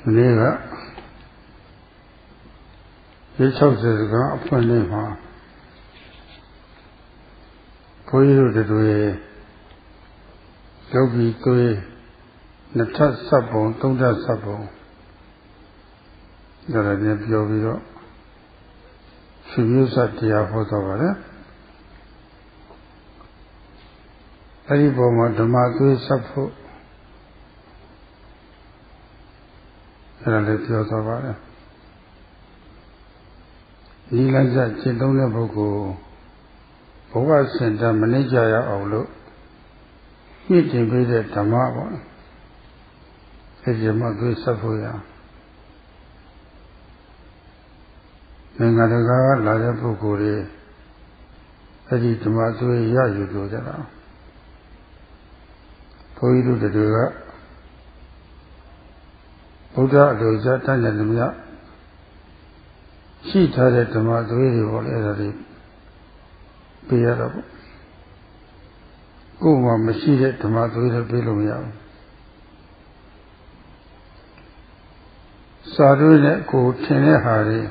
Nega Yichausaga upon Nema Poyu the Due Yogi Due Natas Sabo, Tonda Sabo that I never Yogi she used at the Apotavara. Ariboma Dhamma Sapo Ralepiotavara Nilaja Chidona Bogo Boga Senta Manijaya Olo Meeting with the Dhamma Ejamadu Sapoya Nangadaga Lada Bogore Edi Dhamatu Yayu Dara Poidu the Dura Buddha Doja Tanjamia she tied the Madri or Eri Pierre Guma Machine to Madri Bilumia Sadune go Tene Hari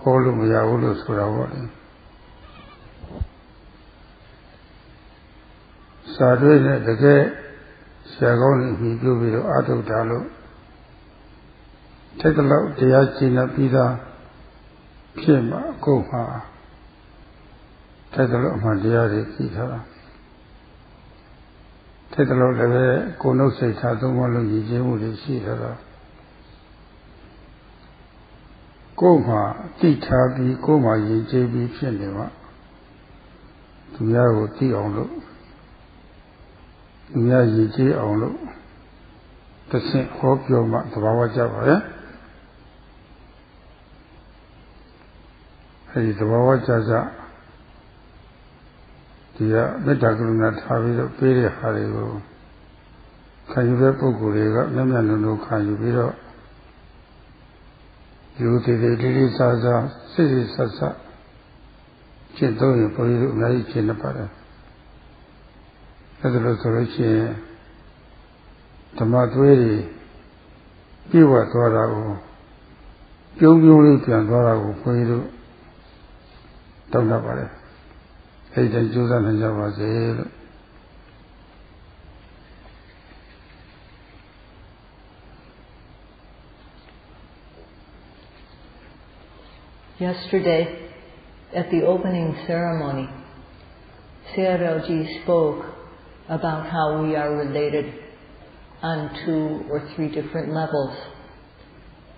Holumia Ulus Kurawari Sadune the gay Sagoni he do with Ado Dalo. Take a look, the Yachina Pida Pima Goma. Take a look, my dear Kita. Take a look, the Kono Seta, don't want to use Sila. Goma, Titabi, Goma, JB Pinema. To Yago T on look. Yaji on look. The same hope your Matawaja, Hey, the Bawa Jaja, the Metaguna Tavi, very hurry. Can you be Pogurega? No, can you be up? You did a little Zaza, City Sasa, Chintoy for you, Nai Chinapara. As a restoration, the Madri, you were Dora, you live in Dora for you. Don't know about it. Hey, then Susan and Java. Yesterday, at the opening ceremony, Sayadawgyi spoke about how we are related on 2 or 3 different levels.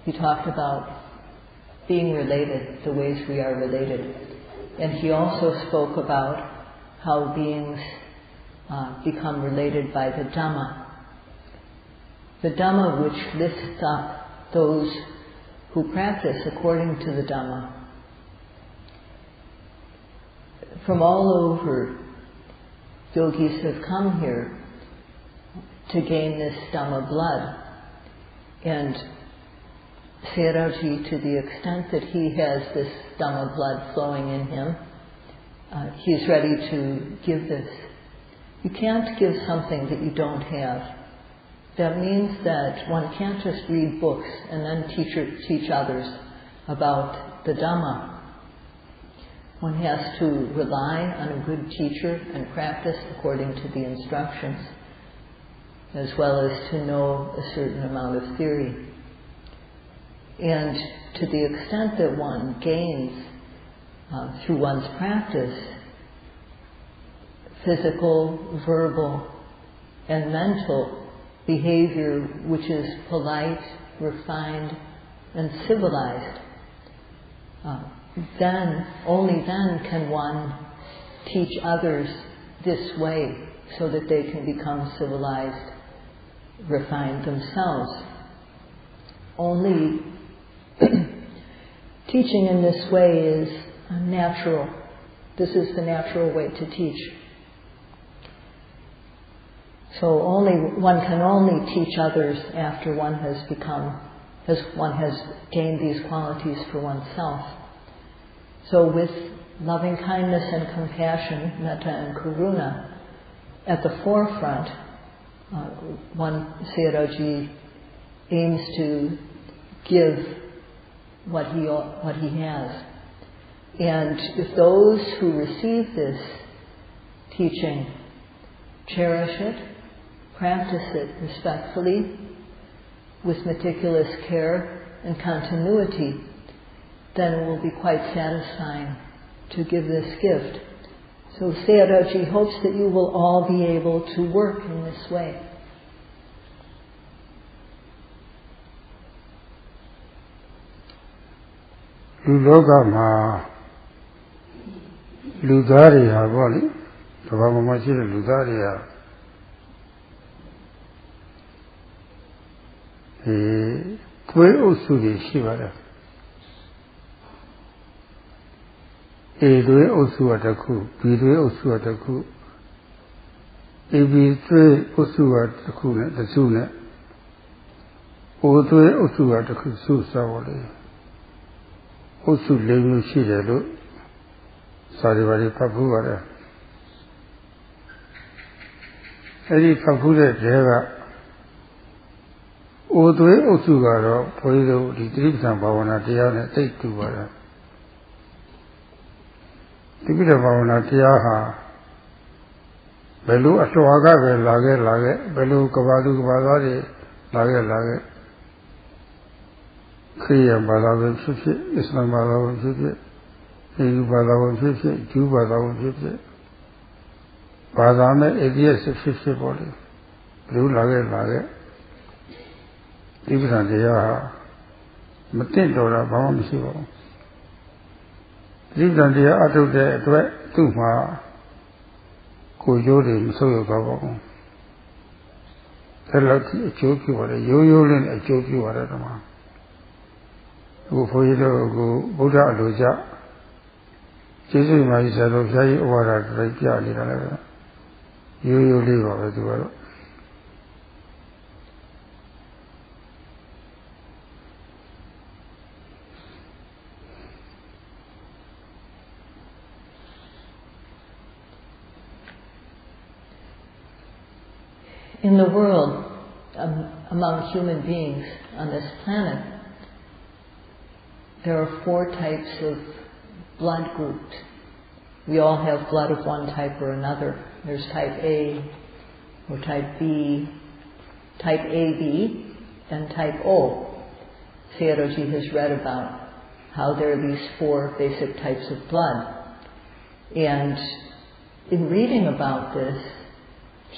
He talked about being related, the ways we are related. And he also spoke about how beings become related by the Dhamma. The Dhamma which lifts up those who practice according to the Dhamma. From all over, yogis have come here to gain this Dhamma blood. And Sayadawgyi, to the extent that he has this Dhamma blood flowing in him, he's ready to give this. You can't give something that you don't have. That means that one can't just read books and then teach others about the Dhamma. One has to rely on a good teacher and practice according to the instructions, as well as to know a certain amount of theory. And to the extent that one gains through one's practice physical, verbal, and mental behavior which is polite, refined, and civilized, only then can one teach others this way so that they can become civilized, refined themselves. Only teaching in this way is natural. This is the natural way to teach. So one can only teach others after one has gained these qualities for oneself. So with loving kindness and compassion, metta and karuna, at the forefront, Sayadawgyi aims to give what he has. And if those who receive this teaching cherish it, practice it respectfully, with meticulous care and continuity, then it will be quite satisfying to give this gift. So Sayadawgyi hopes that you will all be able to work in this way. Lulogama Ludaria Valley, Pavamachira Ludaria. Kwe Osuri Shivara. Edwe Osuataku, Bidwe Osuataku, Ebi Twe Osuataku, the Suna, Odwe Osuataku Susawali, Osu Lemu Shidalo, Sarivari Papuara. Eri Papura Deva. Odwe Osugaro, Poido, the Tripsan Bavana Tiana, take two water. The bit of Bavana Tiaha Belu Atoaga, Lage, Belu Kavadu Badari, Lage, Kriya Badavan Shipi, Islam Badavan Shipi, Hindu Badavan Shipi, Jew Badavan Shipi, Badame, Edias of Shipi body, Blue Lage. Ibra Dea Matindora Bam Sivo. Ibra Dea Atu de Tuma Kujori Soyo Gabo. Telaki a choki or a yoyolin a choki or a dama. Go for you go Buddha Aluja. Jesus myself of Jai or a Rekia Lila. You live over the world. In the world, among human beings on this planet, there are 4 types of blood groups. We all have blood of one type or another. There's type A, or type B, type AB, and type O. Sayadawgyi has read about how there are these 4 basic types of blood. And in reading about this,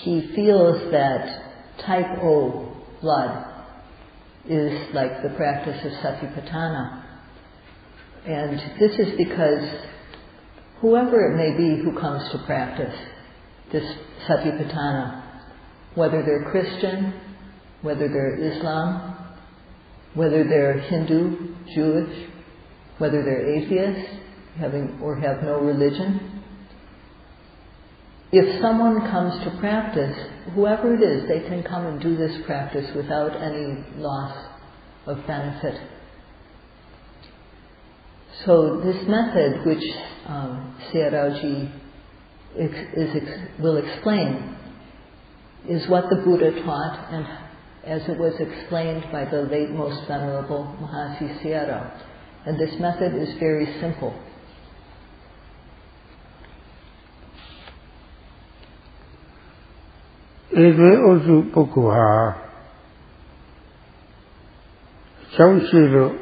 he feels that type O blood is like the practice of satipatthana. And this is because whoever it may be who comes to practice this satipatthana, whether they're Christian, whether they're Islam, whether they're Hindu, Jewish, whether they're atheists, or have no religion, if someone comes to practice, whoever it is, they can come and do this practice without any loss of benefit. So this method, which Sayadawgyi will explain, is what the Buddha taught, and as it was explained by the late Most Venerable Mahasi Sayadaw. And this method is very simple. Edwe Osu Pokuha Chaushiro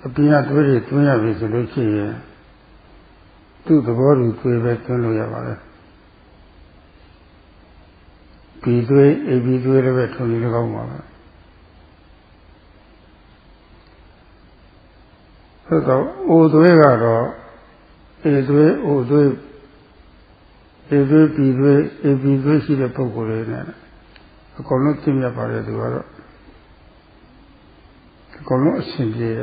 Apina Twiri Twina Visuluchi to the body to a Vetunuya Pidwe, a Bidwe Vetunigamma. So the old way are Edwe Odu. Every Pidwe see the Pokurina. A column Timia Paradu. A column simply.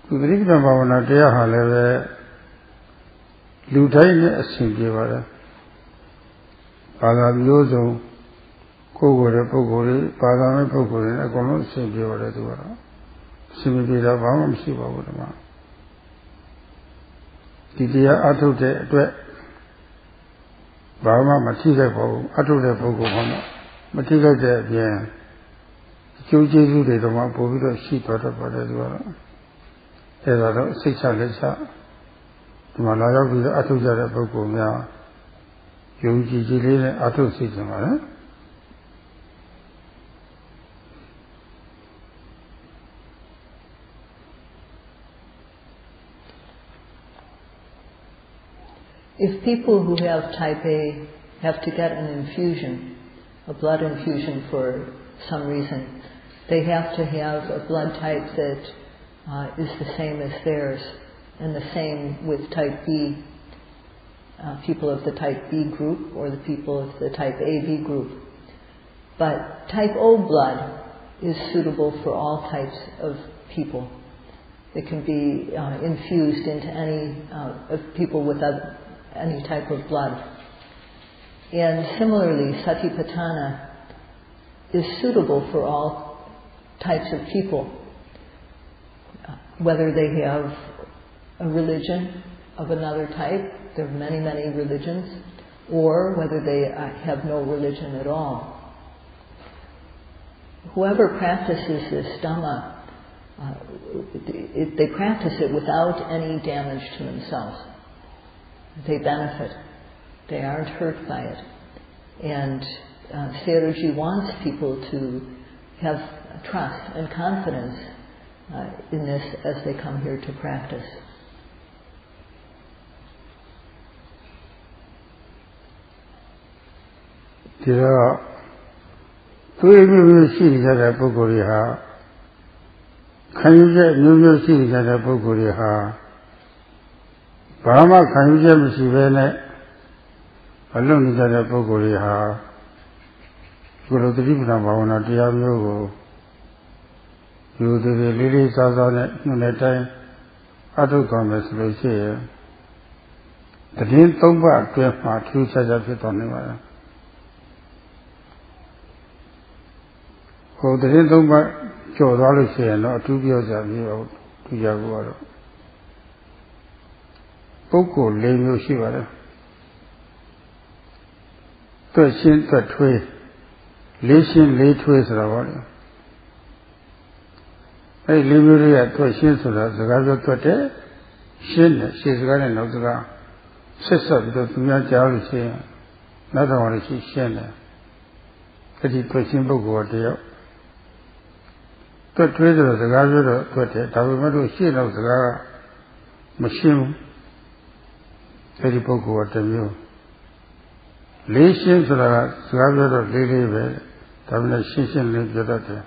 To the Rigna Bavana Dea Haleve Lutai simply were Padaviozo Kogore Pogori, Padame Pokurin, a column simply were to her. Simply the Bavam Siva. Didia Atu Bama Matika, Atu de Pogo, Matika de Bien, ကျိုးကျေးဇူးတွေတော့မှပို့ပြီးတော့ရှိသွားတော့ပါတယ်သူကတော့အဲ့ဒါတော့စိတ်ချလက်ချဒီမှာလာရောက်ပြီးတော့အထုကြတဲ့ပုဂ္ဂိုလ်များယုံကြည်ကြည်လေးနဲ့အထုစိတ်ကြပါလား If people who have type A have to get an infusion, a blood infusion for some reason, they have to have a blood type that is the same as theirs, and the same with type B, people of the type B group or the people of the type AB group. But type O blood is suitable for all types of people. It can be infused into any of people with any type of blood. And similarly, Satipatthana is suitable for all types of people, whether they have a religion of another type, there are many, many religions, or whether they have no religion at all. Whoever practices this Dhamma, they practice it without any damage to themselves. They benefit. They aren't hurt by it. And Sayadawgyi wants people to have trust and confidence in this as they come here to practice. Brahma can you get me see alone is at a Pogoria Guru the Ribna Bavana Diablo you the lilies as on it no time other comments will say the Din Tomba to my two such a fit on the way. Oh, the Din Tomba Joe Dolly say no 2 years of you to Jaguar. ပုဂ္ဂိုလ် 4 မျိုးရှိပါတယ်တွက်ရှင်းတွက်ထွေးလေးရှင်းလေးထွေးဆိုတာပေါ့လေအဲ့ဒီ 4 မျိုးတွေကတွက်ရှင်းဆိုတာစကားပြောတွက်တယ်ရှင်းတယ်ရှင်းစကားနဲ့နောက်စကားဆက်ဆက်ပြီးတော့သူများကြားလို့ရှိရင်နောက်တော့လည်းရှင်းတယ်အဲ့ဒီတွက်ရှင်းပုဂ္ဂိုလ်တယောက်တွက်ထွေးဆိုတော့စကားပြောတော့တွက်တယ်ဒါပေမဲ့လို့ရှင်းတော့စကားကမရှင်းဘူး အဲ့ဒီပုဂ္ဂိုလ်ကတမျိုးလေးရှင်းဆိုတာကစကားပြောတော့လေးလေးပဲဒါပေမဲ့ရှင်းရှင်းလေးပြောတတ်တယ်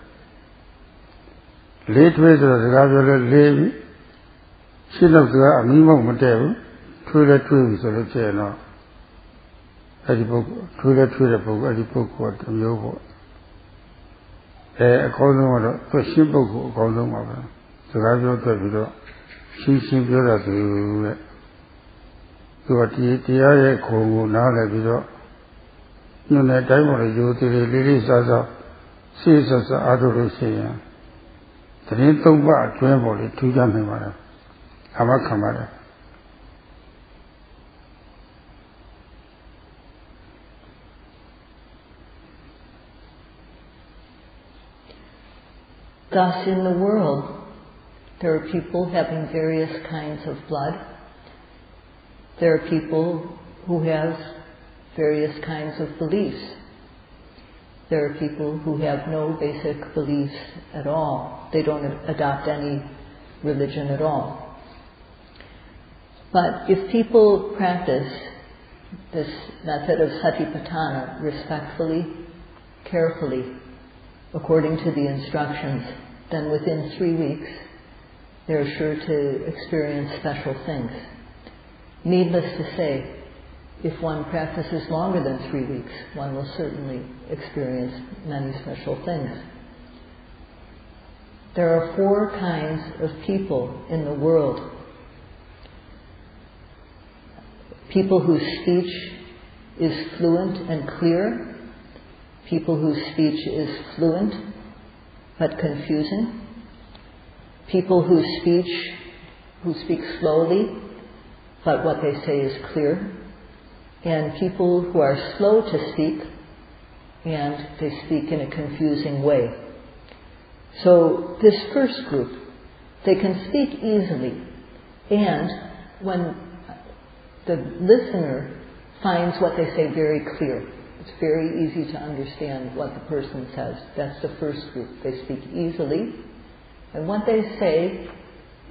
လေးထွေးဆိုတော့စကားပြောလို့လေးရှင်းတော့စကားအမီးမောက်မတည့်ဘူးထွေးလဲထွေးပြီဆိုလို့ဖြစ်ရင်တော့အဲ့ဒီပုဂ္ဂိုလ်ထွေးလဲထွေးတဲ့ပုဂ္ဂိုလ်အဲ့ဒီပုဂ္ဂိုလ်ကတမျိုးပေါ့အကောင်းဆုံးကတော့သူရှင်းပုဂ္ဂိုလ်အကောင်းဆုံးပါပဲစကားပြောတတ်ပြီးတော့ရှင်းရှင်းပြောတတ်သူတဲ့ သူကတရားရဲ့ခုံကိုနားလည်ပြီးတော့ညွန်တဲ့အတိုင်းပေါ်ရိုးသေးလေးလေးစားစားစိတ်ဆက်ဆက်အားထုတ်လို့ရှိရင်တရင် 3 ပါးအတွင်းပေါ်လေးထူးခြားနိုင်ပါတယ်အမခံပါတယ် Thus in the world there are people having various kinds of blood. There are people who have various kinds of beliefs. There are people who have no basic beliefs at all. They don't adopt any religion at all. But if people practice this method of satipatthana respectfully, carefully, according to the instructions, then within 3 weeks they're sure to experience special things. Needless to say, if one practices longer than 3 weeks, one will certainly experience many special things. There are 4 kinds of people in the world. People whose speech is fluent and clear, people whose speech is fluent but confusing, people who speak slowly but what they say is clear, and people who are slow to speak and they speak in a confusing way. So this first group, they can speak easily, and when the listener finds what they say very clear, it's very easy to understand what the person says. That's the first group. They speak easily, and what they say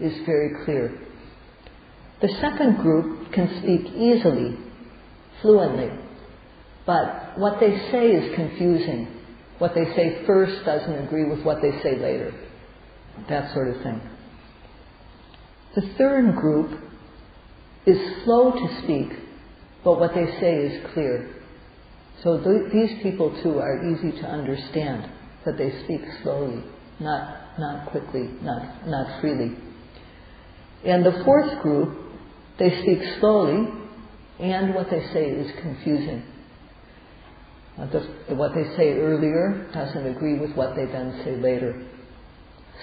is very clear. The second group can speak easily, fluently, but what they say is confusing. What they say first doesn't agree with what they say later. That sort of thing. The third group is slow to speak, but what they say is clear. So these people too are easy to understand, but they speak slowly, not quickly, not freely. And the fourth group, they speak slowly, and what they say is confusing. What they say earlier doesn't agree with what they then say later.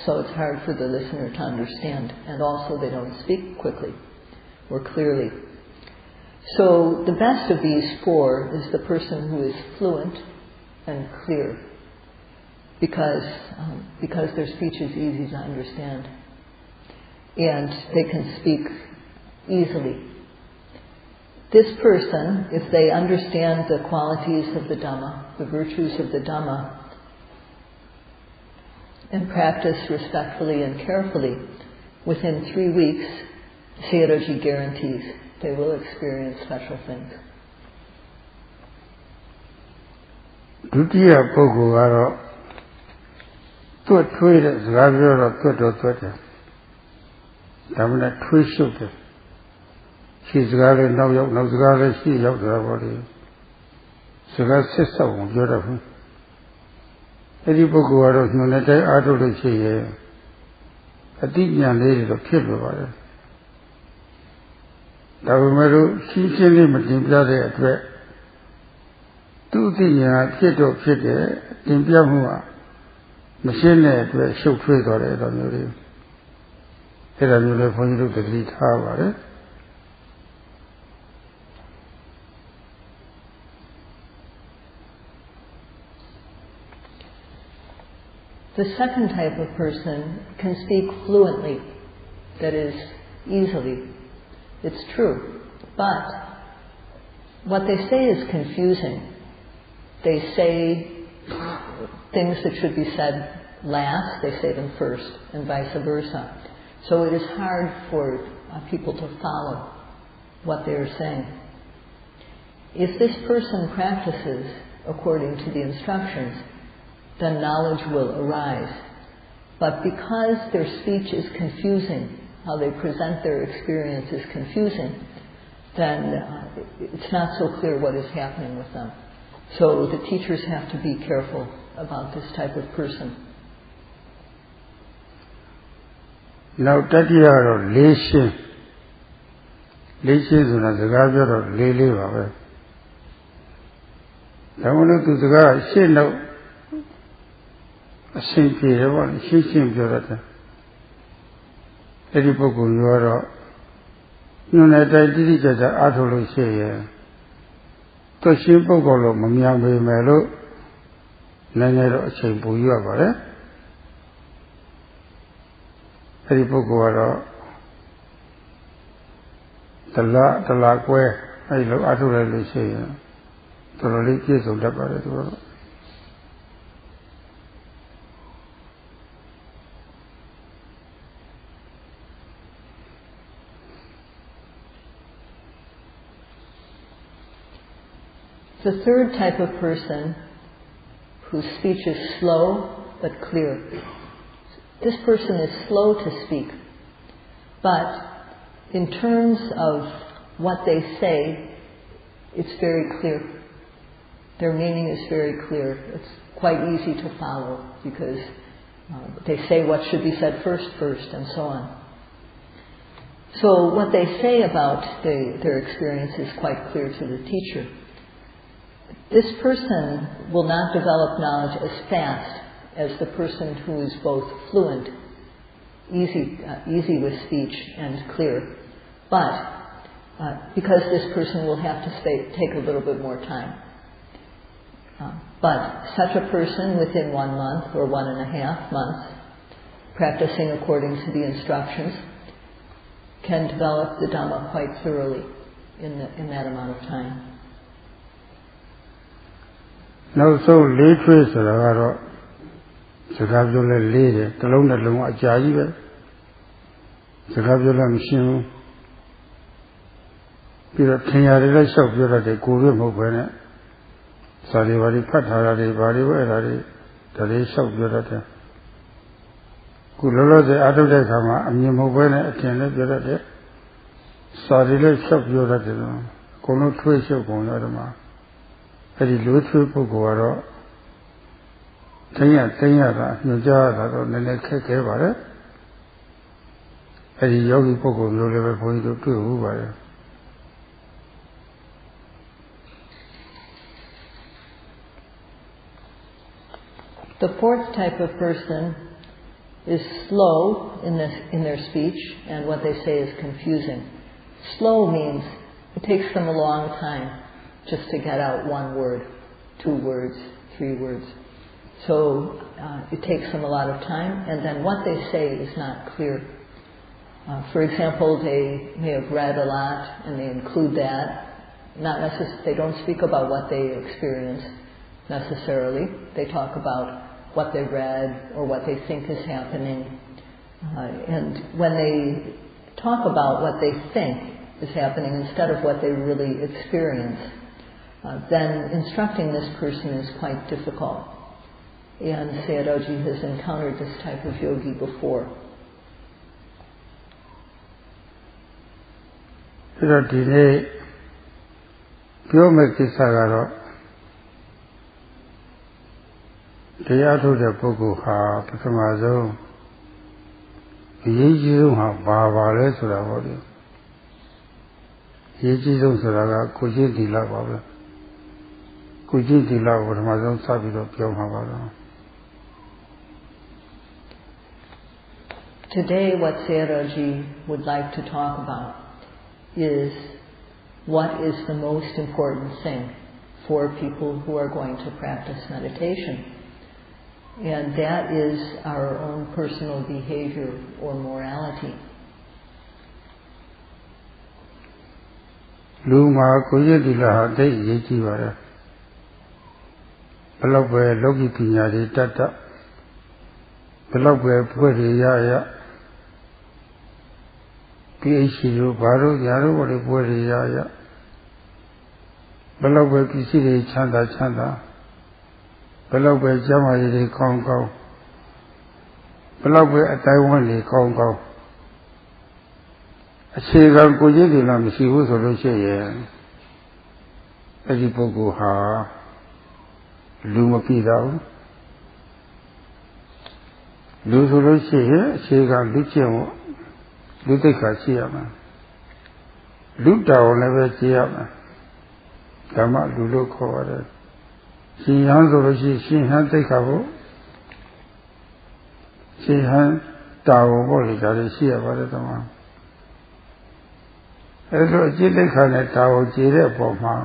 So it's hard for the listener to understand, and also they don't speak quickly or clearly. So the best of these four is the person who is fluent and clear, because their speech is easy to understand, and they can speak easily. This person, if they understand the qualities of the Dhamma, the virtues of the Dhamma, and practice respectfully and carefully, within 3 weeks, Sayadawgyi guarantees they will experience special things. ဒုတိယပုဂ္ဂိုလ်ကတော့တွတ်ထွေးတဲ့စကားပြောတော့တွတ်တော့တွတ်တယ်။ဒါမှလည်းထွေးရှုပ်တယ်။ရှေ့စကားလည်းနောက်ရောက်နောက်စကားလည်းရှေ့ရောက်တာပေါ့လေ။စကားဆက်ဆောက်အောင်ပြောတတ်ဘူး။အဲဒီပုဂ္ဂိုလ်ကတော့ညွန်တဲ့တိုင်းအားထုတ်လို့ရှိရင်အတိညာဏ်လေးတွေတော့ဖြစ်လို့ပါတယ်။ဒါပေမဲ့လို့ရှင်းရှင်းလေးမတင်ပြတဲ့အတွက်သူ့အသိဉာဏ်ဖြစ်တော့ဖြစ်တယ်တင်ပြမှုကမရှင်းတဲ့အတွက်ရှုပ်ထွေးသွားတယ်တော့မျိုးလေးအဲ့ဒါမျိုးလေးဘုန်းကြီးတို့သတိထားပါတယ် The second type of person can speak fluently, that is, easily. It's true. But what they say is confusing. They say things that should be said last, they say them first, and vice versa. So it is hard for people to follow what they are saying. If this person practices according to the instructions, then knowledge will arise. But because their speech is confusing, how they present their experience is confusing, then it's not so clear what is happening with them. So the teachers have to be careful about this type of person. Now, tatiya ro leshin sona saka pyo ro le ba be. Da mo lo tu saka shin noအရှင်းပြေတယ်ပေါ့ရှင်းရှင်းပြောတတ်တယ်အဲ့ဒီပုဂ္ဂိုလ်မျိုးတော့ညွန်တဲ့တိုင်တိတိကျကျအားထုတ်လို့ရှိရင်သူရှင်းပုဂ္ဂိုလ်လို့မမြင်ပေမဲ့လို့နိုင်နေတော့အချိန်ပူရပါတယ်အဲ့ဒီပုဂ္ဂိုလ်ကတော့တလားကွဲအဲ့ဒီလိုအားထုတ်လိုက်လို့ရှိရင်တော်တော်လေးပြည့်စုံတတ်ပါတယ်သူတို့ The third type of person whose speech is slow but clear. This person is slow to speak, but in terms of what they say, it's very clear. Their meaning is very clear. It's quite easy to follow because they say what should be said first, and so on. So what they say about their experience is quite clear to the teacher. This person will not develop knowledge as fast as the person who is both fluent, easy with speech and clear. But because this person will have to take a little bit more time. But such a person within 1 month or 1.5 months, practicing according to the instructions, can develop the Dhamma quite thoroughly in that amount of time. နောက်ဆုံးလေးထွေးဆိုတာကတော့စကားပြောလဲလေးတယ်တစ်လုံးတစ်လုံးအကြာကြီးပဲစကားပြောလဲမရှင်းဘူးပြီးတော့ထင်ရတယ်လည်းလျှောက်ပြောတတ်တယ်ကိုယ်ရွေးမဟုတ်ပဲနဲ့စာတွေဘာတွေဖတ်ထားတာတွေဘာတွေပဲအဲ့ဒါတွေဒါတွေလျှောက်ပြောတတ်တယ်ခုလောလောဆယ်အားထုတ်တဲ့အခါမှာအမြင်မဟုတ်ပဲနဲ့အထင်လည်းပြောတတ်တယ်စာတွေလည်းလျှောက်ပြောတတ်တယ်လို့အကုန်လုံးထွေးလျှောက်ကုန်တော့ဒီမှာအဲ့ဒီလူထွေးပုဂ္ဂိုလ်ကတော့တင်းရတာညွှန်ကြားရတာတော့နည်းနည်းခက်ခဲပါတယ်အဲ့ဒီယောဂီပုဂ္ဂိုလ်မျိုးလည်းပဲဘုန်းကြီးတို့တွေ့ဘူးပါတယ် The fourth type of person is slow in their speech, and what they say is confusing. Slow means it takes them a long time just to get out 1 word, 2 words, 3 words. So it takes them a lot of time, and then what they say is not clear. For example, they may have read a lot, and they include that. Not necessarily, they don't speak about what they experience necessarily. They talk about what they read or what they think is happening. And when they talk about what they think is happening instead of what they really experience, then instructing this person is quite difficult. And Sayadawgyi has encountered this type of yogi before. အဲ့တော့ဒီနေ့ပြောမယ့်ကိစ္စကတော့တရားထုတ်တဲ့ပုဂ္ဂိုလ်ဟာပထမဆုံးအရေးကြီးဆုံးဟာဘာလဲဆိုတာပေါ့လေအရေးကြီးဆုံးဆိုတာကကိုယ်ရှိသီလပါပဲကိုယ်ရှိသီလကိုပထမဆုံးစပြီးတော့ပြောမှာပါတော့ Today what Sayadawgyi would like to talk about is what is the most important thing for people who are going to practice meditation. And that is our own personal behavior or morality. လူမှာကိုယ်ရည်သီလဟာသိအရေးကြီးပါတယ်ဘယ်လောက်ပဲလောကီပညာတွေတတ်ဘယ်လောက်ပဲဖွဲ့ရရ PhD တို့ဘာလို့ညာတို့ဘာလို့ဖွဲ့ရရဘယ်လောက်ပဲပစ္စည်းတွေချမ်းသာဘယ်လောက်ပဲကျမ်းမာရေးတွေကောင်းဘယ်လောက်ပဲအတိုင်းဝန်းတွေကောင်းအခြေခံကိုယ်ရည်သီလမရှိဘူးဆိုလို့ရှိရင်အဲ့ဒီပုဂ္ဂိုလ်ဟာလူမပြည့်တော့လူဆိုလို့ရှိရင်အခြေခံလူကျင့်ဖို့လူသိက္ခာရှိရမှာလူတော်လည်းပဲရှိရမှာဓမ္မလူလို့ခေါ်ရတယ်ရှင်ဟန်ဆိုလို့ရှိရင်ရှင်ဟန်သိက္ခာဖို့ရှင်ဟန်တာဝန်ဖို့လည်းဒါတွေရှိရပါတယ်ဓမ္မအဲ့လိုအကျင့်သိက္ခာနဲ့တာဝန်ကျေတဲ့အပေါ်မှာ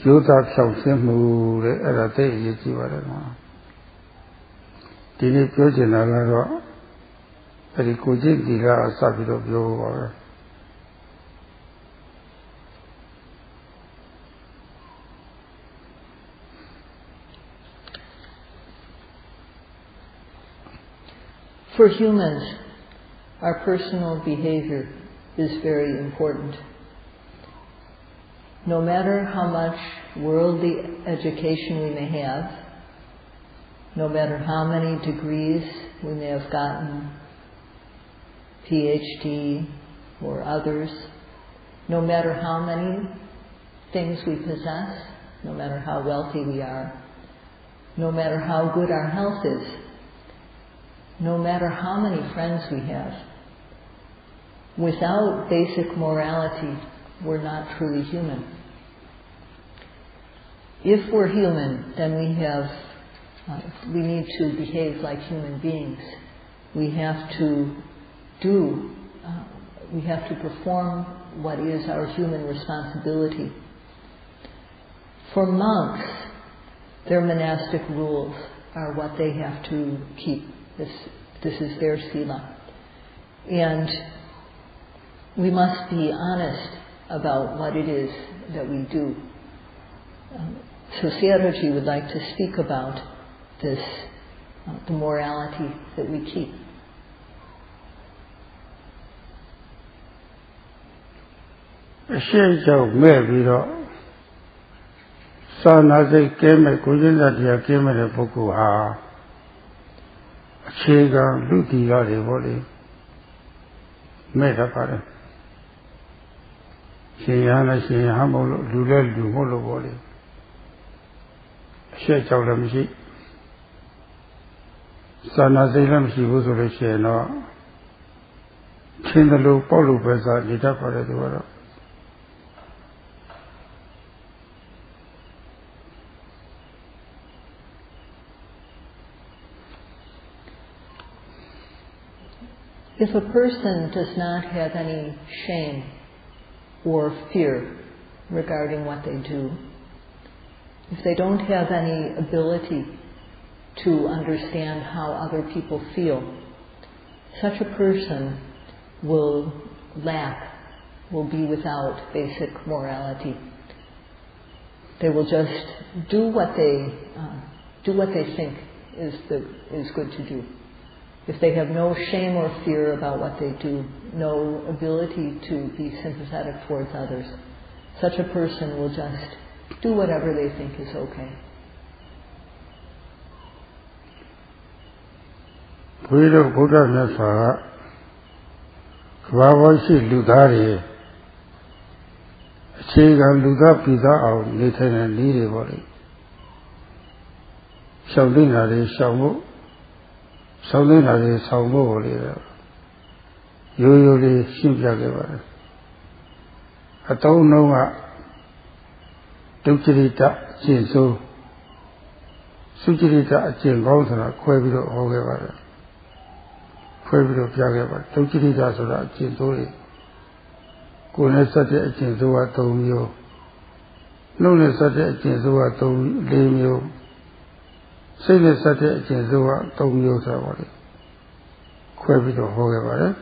ရိုးသားဖြောင့်ရှင်းမှုတဲ့အဲ့ဒါသိအရေးကြီးပါတယ်ဓမ္မဒီနေ့ပြောချင်တာကတော့အဲ့ဒီကိုကြည့်ဒီကအစပြီးတော့ပြောပါပဲ For humans, our personal behavior is very important. No matter how much worldly education we may have, no matter how many degrees we may have gotten, PhD or others, no matter how many things we possess, no matter how wealthy we are, no matter how good our health is, no matter how many friends we have, without basic morality, we're not truly human. If we're human, then we need to behave like human beings. We have to perform what is our human responsibility. For monks, Their monastic rules are what they have to keep. This is their Sila. And we must be honest about what it is that we do. So Sayadawgyi would like to speak about this, the morality that we keep. Sanase keme kujinda dia keme le puku ha. Achega luti la de boli. Meta pare. Sheyana sheyaha molo lule lu molo boli. She chau le mshi. Sanase le mshi bu so le she no. Chindalu polu pesa lita pare tu waro. If a person does not have any shame or fear regarding what they do, if they don't have any ability to understand how other people feel, such a person will lack, will be without basic morality. They will just do what they think is good to do. If they have no shame or fear about what they do, no ability to be sympathetic towards others, such a person will just do whatever they think is okay. Buddha Nasa Kavashi Ludari Chega Luda Pida out Nathan and Lily body. Shaudinari Shamu Shaudinari Saumo Usually Shimjagava. I don't know what Duchirita Jinsu Sujirita Jin Gosana Quavito Hogeva Quavito Jagava Duchirita Soda Jinsuri Kunesate Jinsua Tomio Lunesate Jinsua Tom Lemio Sinesate Jinsua Tomio Savali Quavito Hogeva.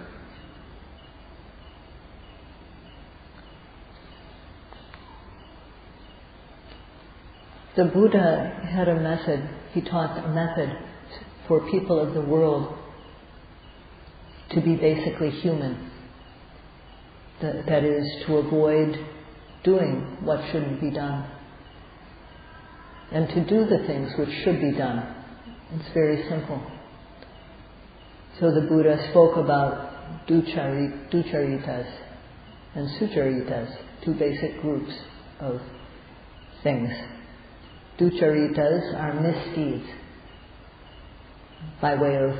The Buddha had a method, he taught a method for people of the world to be basically human. That is, to avoid doing what shouldn't be done and to do the things which should be done. It's very simple. So the Buddha spoke about ducharitas and sucharitas, two basic groups of things. Ducharitas are misdeeds by way of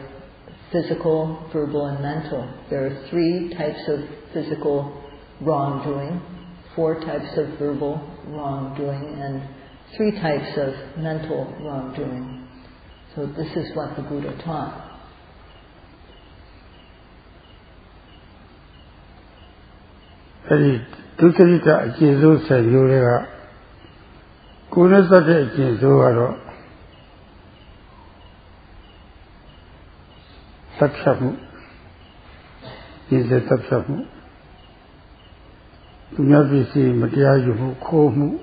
physical, verbal, and mental. There are 3 types of physical wrongdoing, 4 types of verbal wrongdoing, and 3 types of mental wrongdoing. So this is what the Buddha taught. Ducharita Jesus said, Kunesate Jinsuaro Takshamu is a Takshamu. To Nabisi Matiayu Komu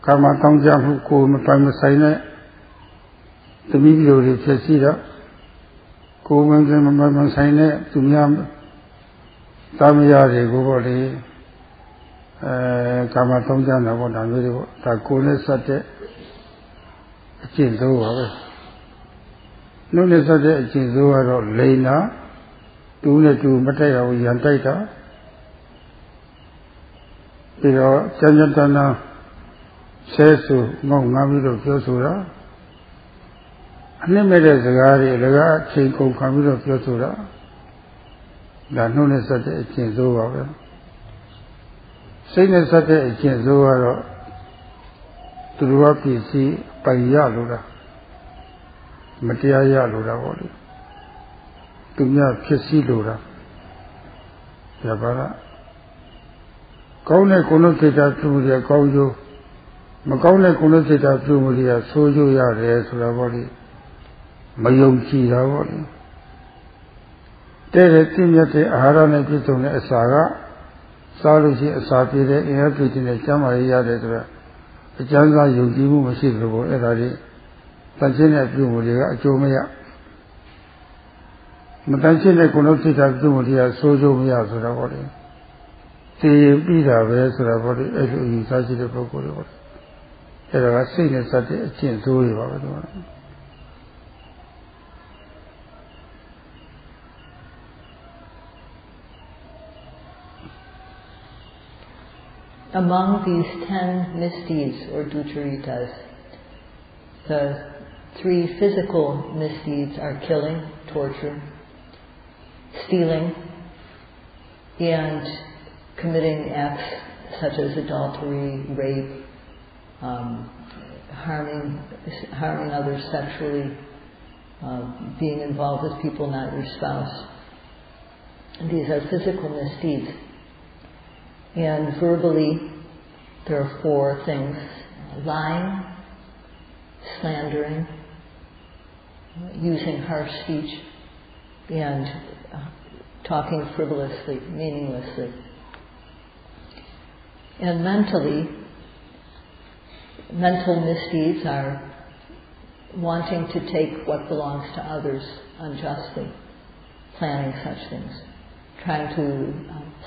Kama Tangjamu Komu Paimasine, the Mibio de Chesida, Komu Mamasine, to Miam Tamia de Goboli. Kama Tongjana what I'm very Takune Sate Chinzo. No Nesate Chinzo Lena, Tune to Mateo Yantaita, Chanjantana says to Mongamido Josura, Animated Zagari, Lega, Chinko Kamido Josura, the no Nesate Chinzo. Saying such a Jinsuaro to Ruapisi Paya Lura Matia Lura Voli to me a Kesi Lura Yabara Kone Konokita to the Kaujo Macaulay Kunasita Pumulia, Soju Yare, Suravoli, Mayomchi Ravoli. There is Timothy Harana Pitun Saga, Salusi Sapire, inhabiting a Chamaya, the Janga Yudimu Masibu, Erari, Tanzania Pumulia, Jomea. Matanzina Kunasita Pumulia, Soju Mia Suravoli. The Bida Suravoli, as you touch the Procure. There are seen such a chin to among these 10 misdeeds or ducharitas, the 3 physical misdeeds are killing, torture, stealing, and committing acts such as adultery, rape, harming others sexually, being involved with people not your spouse. And these are physical misdeeds. And verbally, there are 4 things: lying, slandering, using harsh speech, and talking frivolously, meaninglessly. And mental misdeeds are wanting to take what belongs to others unjustly, planning such things, trying to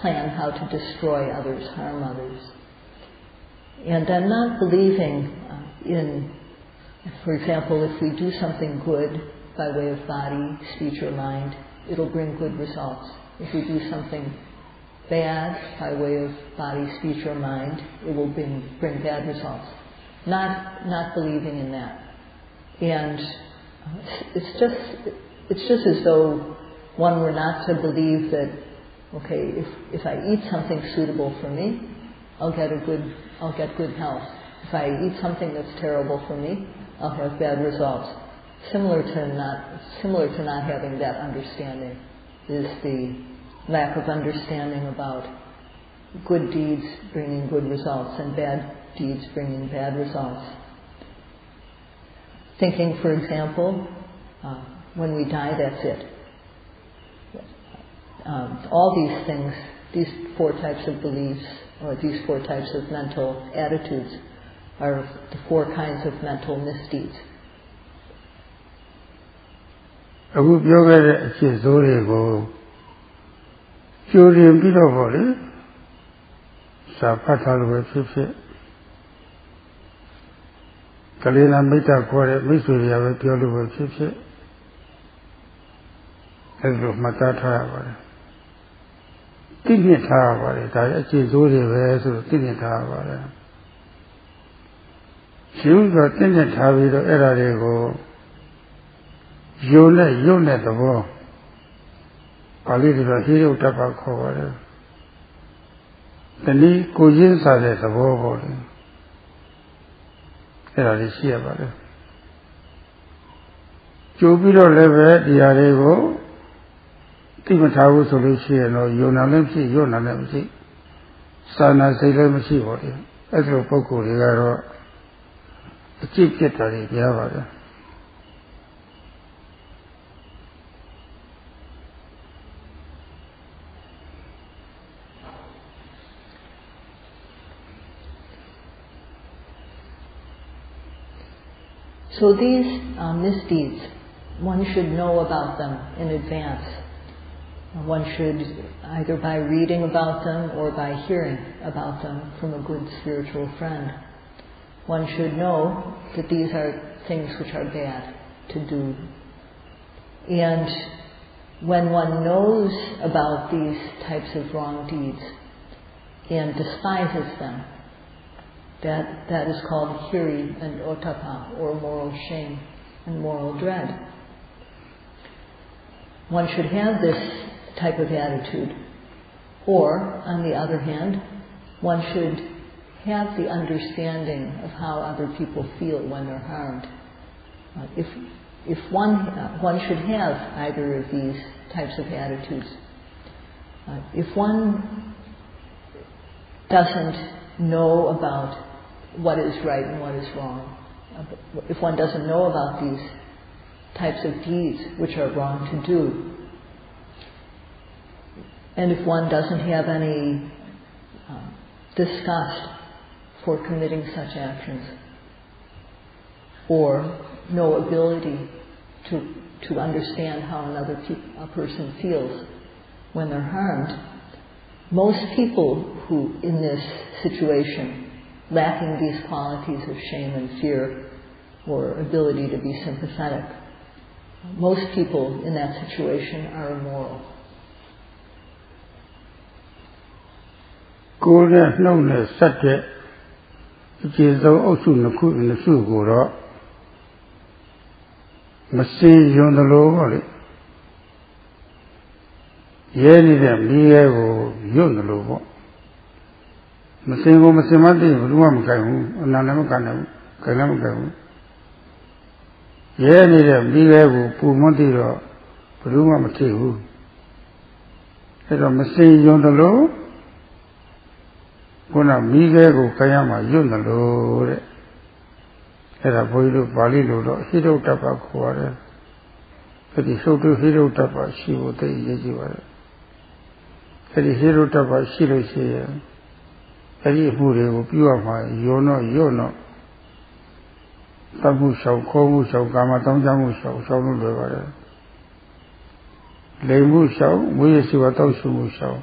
plan how to destroy others, harm others. And then not believing in, for example, if we do something good by way of body, speech, or mind, it'll bring good results. If we do something bad by way of body, speech, or mind, it will bring bad results. Not believing in that. And it's just as though one were not to believe that, okay, if I eat something suitable for me, I'll get good health. If I eat something that's terrible for me, I'll have bad results. Similar to not having that understanding is the lack of understanding about good deeds bringing good results and bad deeds bringing bad results. Thinking, for example, when we die, that's it. All these things, these 4 types of beliefs, or these 4 types of mental attitudes, are the 4 kinds of mental misdeeds. Abu Yoga Chizori Julian Bidovoli, Sapatal Fifi, Kalina Mita Kore, Missouri, Piolu Fifi, Ezra Matata. Tignita, Chizori, Tignita. She was a Tignita with Erarego. Yone the war. A little hero tobacco. The knee cousins are the war body. There is here about it. Jubilo leve, the arego, Timotao solution or Yonalemsi, Sana Salemsi body. As a poco, the chief gettery, the other. So these misdeeds, one should know about them in advance. One should either by reading about them or by hearing about them from a good spiritual friend. One should know that these are things which are bad to do. And when one knows about these types of wrong deeds and despises them, that is called hiri and otapa, or moral shame and moral dread. One should have this type of attitude. Or, on the other hand, one should have the understanding of how other people feel when they're harmed. If one should have either of these types of attitudes. If one doesn't know about what is right and what is wrong. If one doesn't know about these types of deeds which are wrong to do, and if one doesn't have any disgust for committing such actions, or no ability to understand how a person feels when they're harmed, most people who, in this situation, lacking these qualities of shame and fear or ability to be sympathetic, most people in that situation are immoral. ကိုယ်နဲ့နှုတ်နဲ့ဆက်တဲ့အခြေဆုံးအုပ်စုနှစ်ခုကိုတော့မစင်ယွန်သလိုပေါ့လေရဲနေတဲ့မိရဲကိုယွတ်သလိုပေါ့မစင်ကိုမစင်မသိဘူးဘယ်သူမှမကြိုက်ဘူးအနန္တမကန်နိုင်ဘူးကြိုက်လည်းမကြိုက်ဘူးရဲနေတဲ့မိရဲကိုပူမွတ်သိတော့ဘယ်သူမှမသိဘူးအဲ့တော့မစင်ယွန်သလိုခုနမိခဲကိုခရမှာယွတ်တယ်လို့တဲ့အဲ့ဒါဘုန်းကြီးတို့ပါဠိလိုတော့ဟိရုတ္တပခေါ်ရတယ်အဲ့ဒီသုတ္တဟိရုတ္တပရှိဖို့သိရကြည့်ပါတယ်အဲ့ဒီဟိရုတ္တပရှိလို့ရှိရင်အဲ့ဒီအမှုတွေကိုပြုရမှာယောနောယောနောသတ်မှုရှောင်ခေါ်မှုရှောင်ကာမတောင်းကြမှုရှောင်လို့လွယ်ပါတယ်လိမ်မှုရှောင်မွေးရစီဝတောက်ရှုမှုရှောင်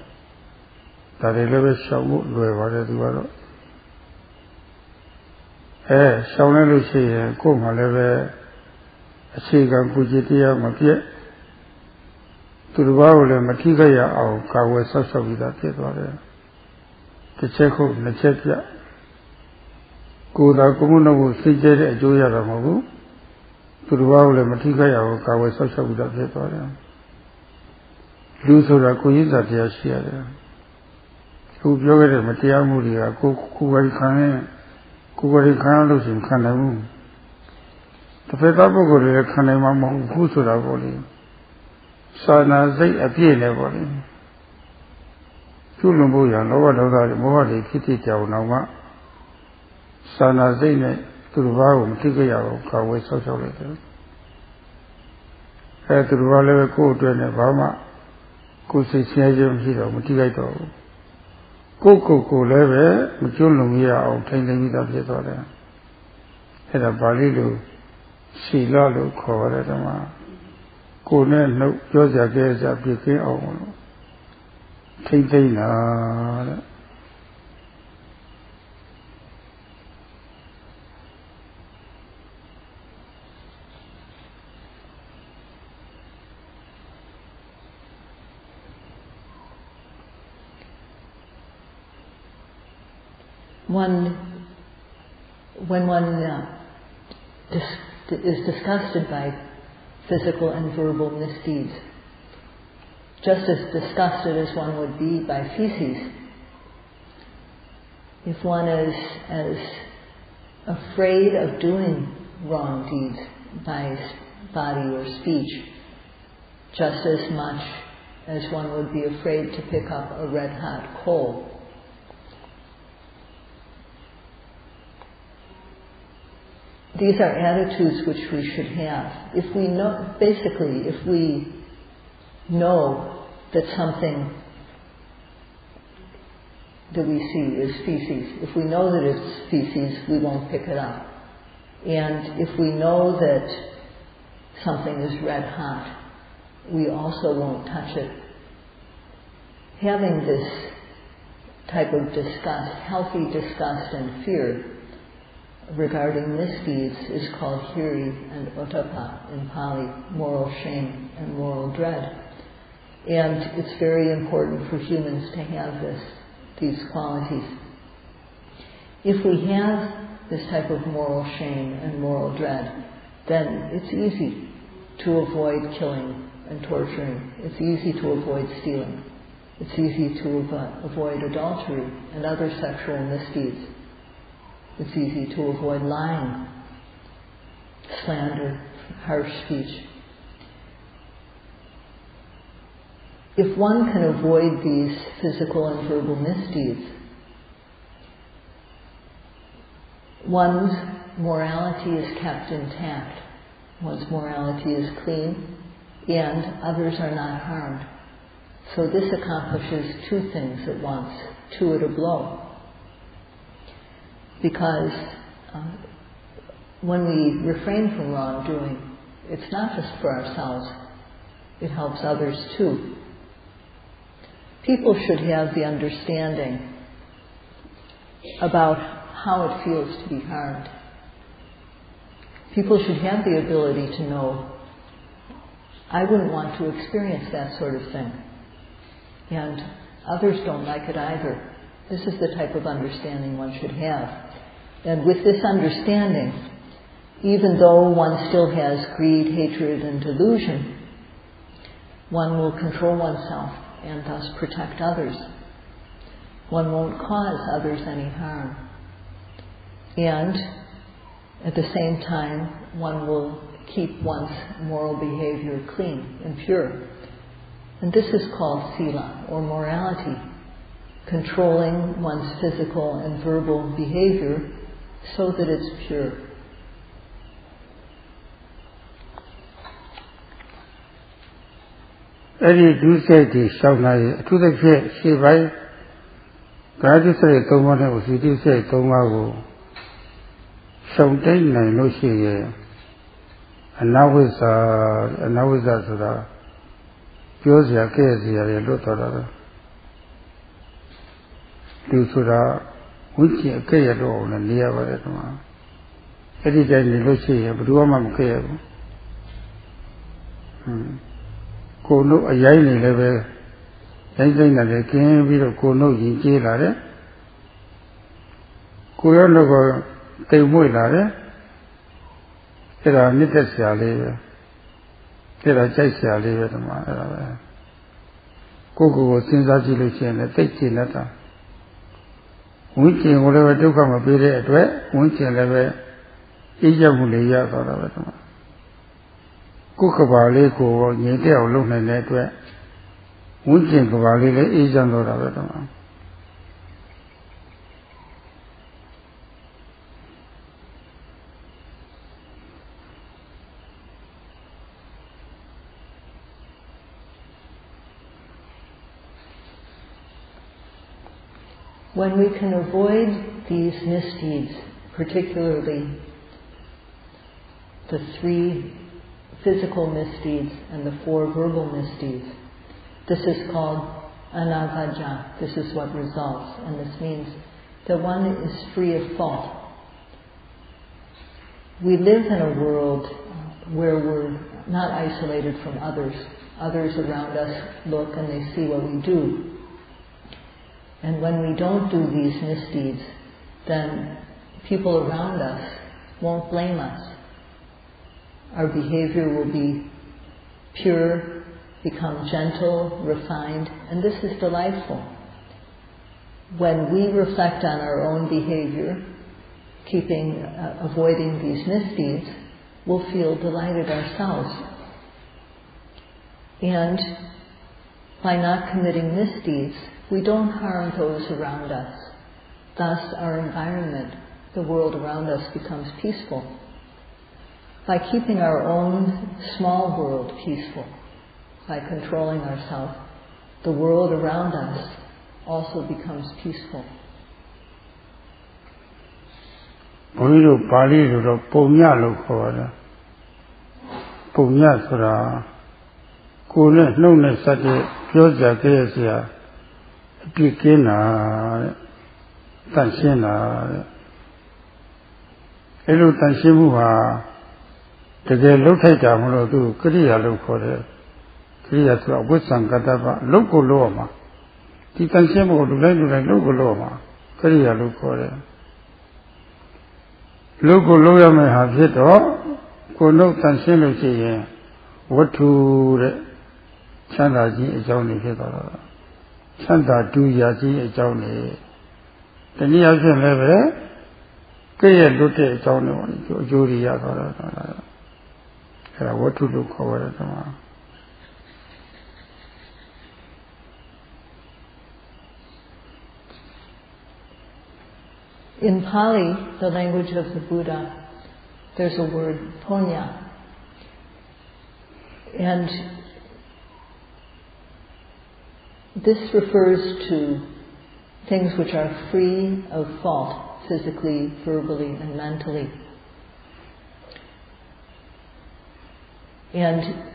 ဒါတွေလည်းပဲရှောင်ဖို့လွယ်ပါတယ်သူကတော့ရှောင်လိုက်လို့ရှိရင်ကိုယ်မှလည်းပဲအခြေခံပူဇေတရားမပြည့်သူတစ်ပါးကိုလည်းမထိခိုက်ရအောင်ကာဝယ်ဆောက်ရှောက်ပြီးသားဖြစ်သွားတယ်တစ်ချက်ခုနှစ်ချက်ပြကိုယ်သာကိုယ်မှုနှုတ်ကိုစိတ်ကျဲတဲ့အကျိုးရတာမဟုတ်ဘူးသူတစ်ပါးကိုလည်းမထိခိုက်ရအောင်ကာဝယ်ဆောက်ရှောက်ပြီးသားဖြစ်သွားတယ်လူဆိုတာကိုယ်ရည်စားတရားရှိရတယ်ခုပြောခဲ့တဲ့မတရားမှုတွေကကိုယ်ကိုယ်ခံရင်ကိုယ်ကိုယ်ခံလို့ရှိရင်ခံနိုင်ဘူးတစ်ဖက်သားပုဂ္ဂိုလ်တွေလည်းခံနိုင်မှာမဟုတ်ဘူးဆိုတာပေါ့လေစာနာစိတ်အပြည့်နဲ့ပေါ့လေကျွလွန်ဖို့ရလောဘဒေါသတွေမောဟတွေဖြစ်ဖြစ်ကြောင်တော့မှစာနာစိတ်နဲ့သူတစ်ပါးကိုမထိကြရအောင်ကာဝယ်ဆောက်ရှောက်လိုက်တယ်သူတစ်ပါးလည်းပဲကိုယ့်အတွက်နဲ့ဘာမှကိုယ်စိတ်ဆင်းရဲခြင်းမရှိတော့မထိကြတော့ဘူးကိုယ်လည်းပဲမကျွလွန်မရအောင်ထိန်းသိမ်းပြီးသားဖြစ်သွားတယ်အဲ့ဒါပါဠိလိုရှီလလို့ခေါ်ရတယ်ဓမ္မကိုယ်နဲ့နှုတ်ပြောစရာကြဲစရာပြည့်ကင်းအောင်လို့ထိန်းသိမ်းတာတဲ့ When one is disgusted by physical and verbal misdeeds, just as disgusted as one would be by feces, if one is as afraid of doing wrong deeds by body or speech, just as much as one would be afraid to pick up a red-hot coal, these are attitudes which we should have. If we know, basically, if we know that something that we see is feces, if we know that it's feces, we won't pick it up. And if we know that something is red hot, we also won't touch it. Having this type of disgust, healthy disgust and fear regarding misdeeds is called hiri and ottappa in Pali, moral shame and moral dread. And it's very important for humans to have these qualities. If we have this type of moral shame and moral dread, then it's easy to avoid killing and torturing. It's easy to avoid stealing. It's easy to avoid adultery and other sexual misdeeds. It's easy to avoid lying, slander, harsh speech. If one can avoid these physical and verbal misdeeds, one's morality is kept intact, one's morality is clean, and others are not harmed. So this accomplishes two things at once, two at a blow. Because when we refrain from wrongdoing, it's not just for ourselves, it helps others too. People should have the understanding about how it feels to be harmed. People should have the ability to know, I wouldn't want to experience that sort of thing. And others don't like it either. This is the type of understanding one should have. And with this understanding, even though one still has greed, hatred, and delusion, one will control oneself and thus protect others. One won't cause others any harm. And at the same time, one will keep one's moral behavior clean and pure. And this is called Sila, or morality, controlling one's physical and verbal behavior so that it's pure. Any do say the Shauna to the fair, she by Gradisari Tomana was it is a Tomago. Something I know she and now is that Josia Kasia, a daughter. Do Sura, which a Kayado and Liavarama. Any day in Lucia, but woman Kayabo. Kono a yain level, anything that they came with a Kono in Jilare. Koyono Temuilare. There are knitters shall live. There are jacks shall live at the man. Coco was since Agilucian, a taking letter. Winching whatever do come a bit at where, winching level, Ijamulia or of it. Cookabali, or Yete or Luna network. Winching Cabali is under of it. When we can avoid these misdeeds, particularly the 3 physical misdeeds and the 4 verbal misdeeds, this is called anavaja. This is what results, and this means that one is free of fault. We live in a world where we're not isolated from others. Others around us look and they see what we do. And when we don't do these misdeeds, then people around us won't blame us. Our behavior will be pure, become gentle, refined, and this is delightful. When we reflect on our own behavior, avoiding these misdeeds, we'll feel delighted ourselves. And by not committing misdeeds, we don't harm those around us. Thus, our environment, the world around us, becomes peaceful. By keeping our own small world peaceful, by controlling ourselves, the world around us also becomes peaceful. Oiro Pali to Punya Lokoda Punya Sura Kune, no necessary, Pioja Kasia. Pikina Tanshina Elu Tanshimuha to get located to Korea look for it. Korea to a Western Kataba, local Loma. The Tanshimu to learn like local Loma, Korea look for it. Local lawyer may have hit all, could no Tanshimu what to Chandaji is only hit all. Santa do Yaji a journey. The near level, Kaya looked at Johnny, Julia, what to look over at the In Pali, the language of the Buddha, there's a word, punya. And this refers to things which are free of fault, physically, verbally, and mentally. And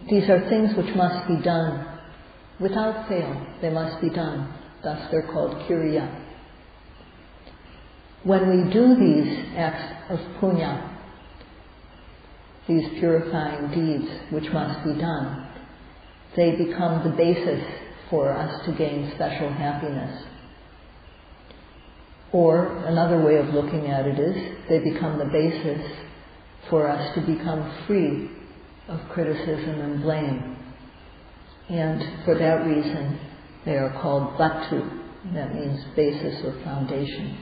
these are things which must be done without fail. They must be done. Thus they're called kiriya. When we do these acts of punya, these purifying deeds which must be done, they become the basis for us to gain special happiness. Or another way of looking at it is, they become the basis for us to become free of criticism and blame. And for that reason, they are called bhattu. That means basis or foundation.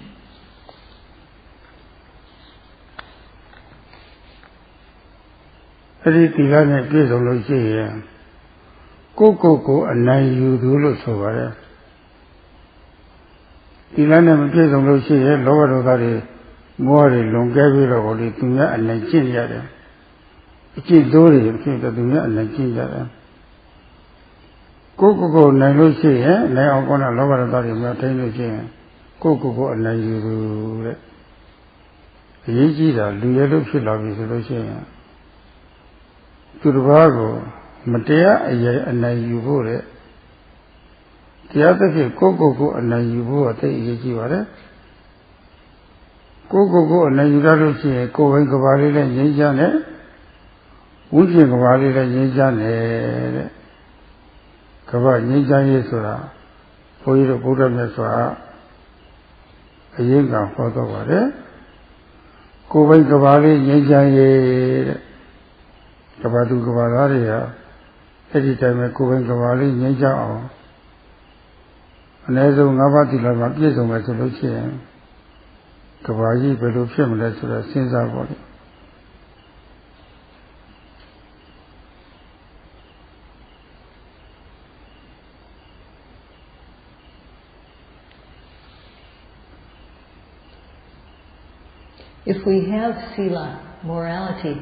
If we have Sila, morality,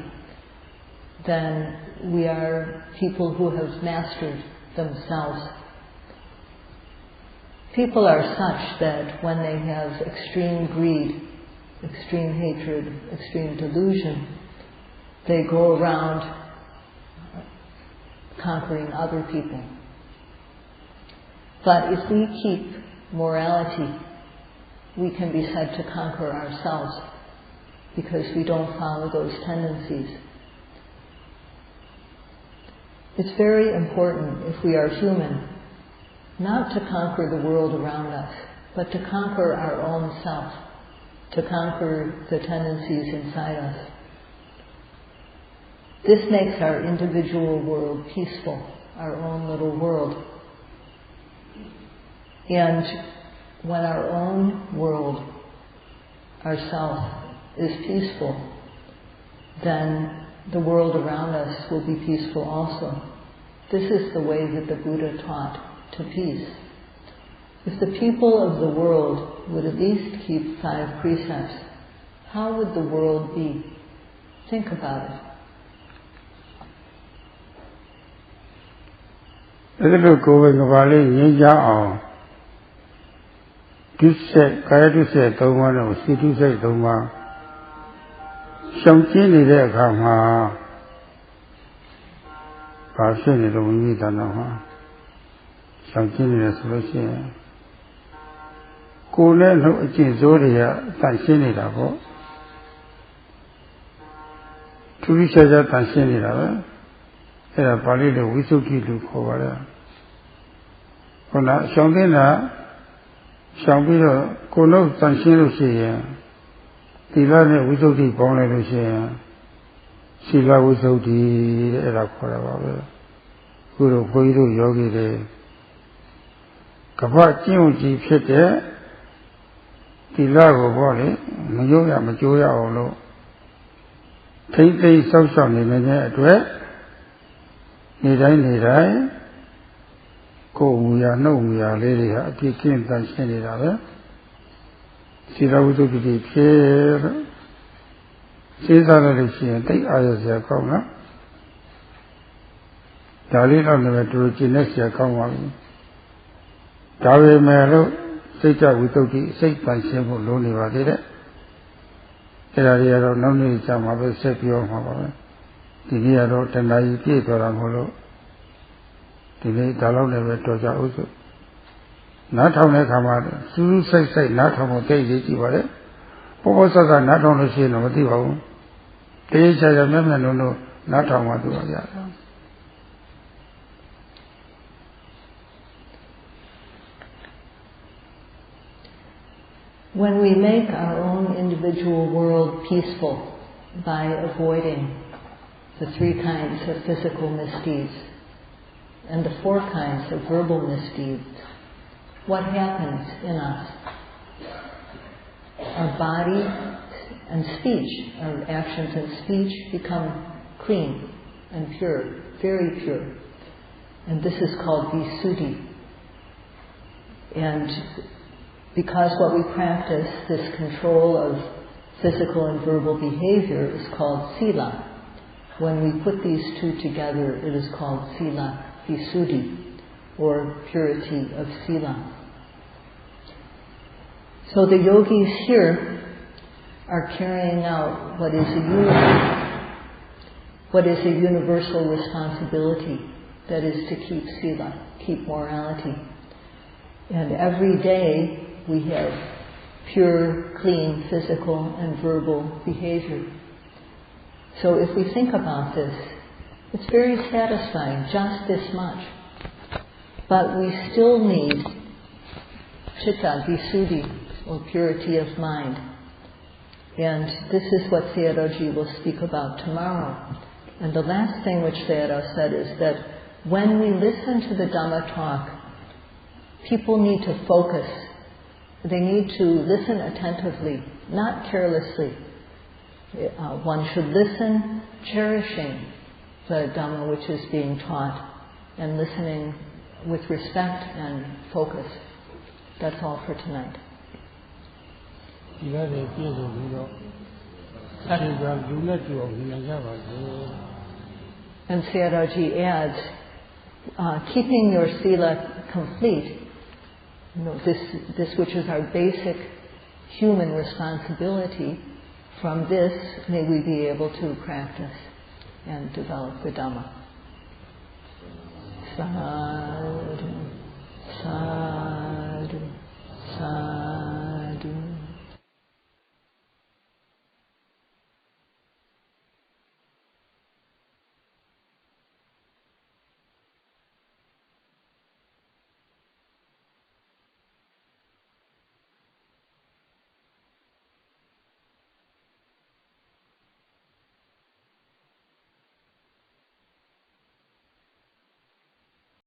then we are people who have mastered themselves. People are such that when they have extreme greed, extreme hatred, extreme delusion, they go around conquering other people. But if we keep morality, we can be said to conquer ourselves, because we don't follow those tendencies. It's very important, if we are human, not to conquer the world around us, but to conquer our own self, to conquer the tendencies inside us. This makes our individual world peaceful, our own little world. And when our own world, ourself, is peaceful, then the world around us will be peaceful also. This is the way that the Buddha taught to peace. If the people of the world would at least keep 5 precepts, how would the world be? Think about it. Sila Visuddhi, era Korava, Guru Guru Yogi, Kapachi Pete, Tilago Body, Majoya Majoya Olo, Take the social in the address, Nidai, Go, we are no, we are lady, taking that send it other. Sila Uduki Pierre Sayadaw take Ayas Yakona Dalila never to Gines Yakoma Dawe Melo Sita Uduki, Sait by Simple Loni Vadida Area no need some of the Sepio Mama. The near road and I eat or Amolo. The late Dalon never to Jauzo. Not how they come out. Sulu say, not how much they did you were. What are not on the scene of the home? They say, I remember, no, not how much do I. When we make our own individual world peaceful by avoiding the 3 kinds of physical misdeeds and the 4 kinds of verbal misdeeds, what happens in us? Our body and speech, our actions and speech become clean and pure, very pure. And this is called Visuddhi. And because what we practice, this control of physical and verbal behavior, is called Sila. When we put these 2 together, it is called Sila Visuddhi, or purity of Sila. So the yogis here are carrying out what is a universal responsibility, that is to keep Sila, keep morality. And every day we have pure, clean physical and verbal behavior. So if we think about this, it's very satisfying, just this much. But we still need Chitta, Visuddhi, or purity of mind. And this is what Sayadawgyi will speak about tomorrow. And the last thing which Sayadaw said is that when we listen to the Dhamma talk, people need to focus. They need to listen attentively, not carelessly. One should listen cherishing the Dhamma which is being taught and listening with respect and focus. That's all for tonight. And Sayadawgyi adds, keeping your Sila complete, this which is our basic human responsibility, from this may we be able to practice and develop the Dhamma. Sadhu, sadhu, sadhu.